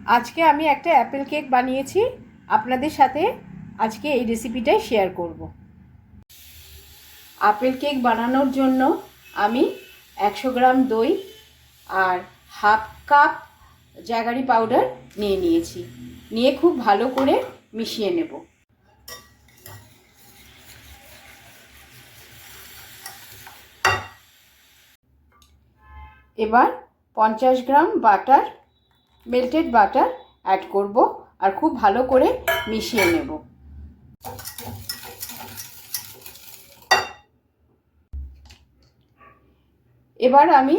আজকে আমি একটা অ্যাপেল কেক বানিয়েছি, আপনাদের সাথে আজকে এই রেসিপিটাই শেয়ার করব। আপেল কেক বানানোর জন্য আমি 100 গ্রাম দই আর হাফ কাপ জ্যাগারি পাউডার নিয়েছি। নিয়ে খুব ভালো করে মিশিয়ে নেব। এবার 50 gram butter, melted butter add করব আর খুব ভালো করে মিশিয়ে নেব। এবার আমি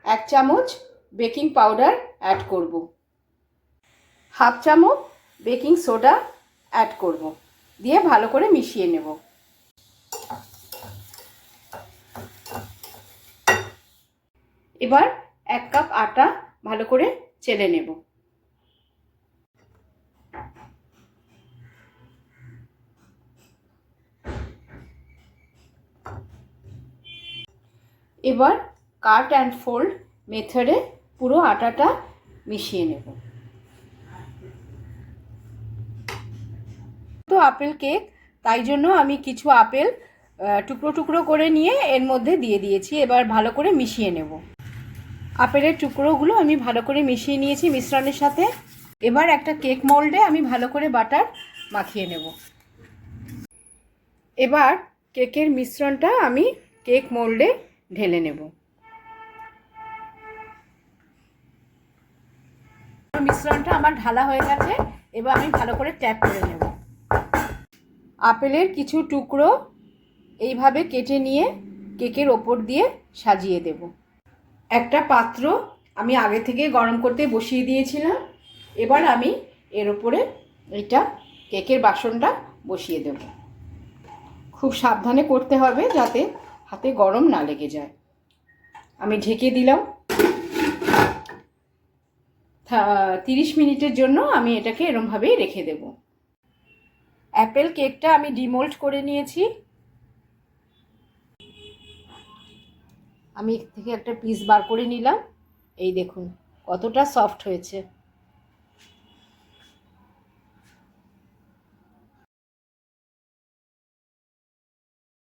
1 চামচ বেকিং পাউডার অ্যাড করব, হাফ চামচ বেকিং সোডা অ্যাড করব, দিয়ে ভালো করে মিশিয়ে নেব। এবার 1 কাপ আটা ভালো করে চেলে নেব। এবার কাট অ্যান্ড ফোল্ড মেথডে পুরো আটাটা মিশিয়ে নেব। তো আপেল কেক, তাই জন্য আমি কিছু আপেল টুকরো টুকরো করে নিয়ে এর মধ্যে দিয়ে দিয়েছি। এবার ভালো করে মিশিয়ে নেব। আপেলের টুকরোগুলো আমি ভালো করে মিশিয়ে নিয়েছি মিশ্রণের সাথে। এবার একটা কেক মোল্ডে আমি ভালো করে বাটার মাখিয়ে নেব। এবার কেকের মিশ্রণটা আমি কেক মোল্ডে ঢেলে নেব। মিশ্রণটা আমার ঢালা হয়ে গেছে। এবার আমি ভালো করে ট্যাপ করে নেব। আপেলের কিছু টুকরো এইভাবে কেটে নিয়ে কেকের ওপর দিয়ে সাজিয়ে দেব। একটা পাত্র আমি আগে থেকে গরম করতে বসিয়ে দিয়েছিলাম। এবার আমি এর ওপরে এটা কেকের বাসনটা বসিয়ে দেব। খুব সাবধানে করতে হবে যাতে হাতে গরম না লেগে যায়। আমি ঢেকে দিলাম। 30 মিনিটের জন্য আমি এটাকে এরমভাবেই রেখে দেব। অ্যাপেল কেকটা আমি ডিমোল্ড করে নিয়েছি। আমি এর থেকে একটা পিস বার করে নিলাম। এই দেখুন কতটা সফট হয়েছে।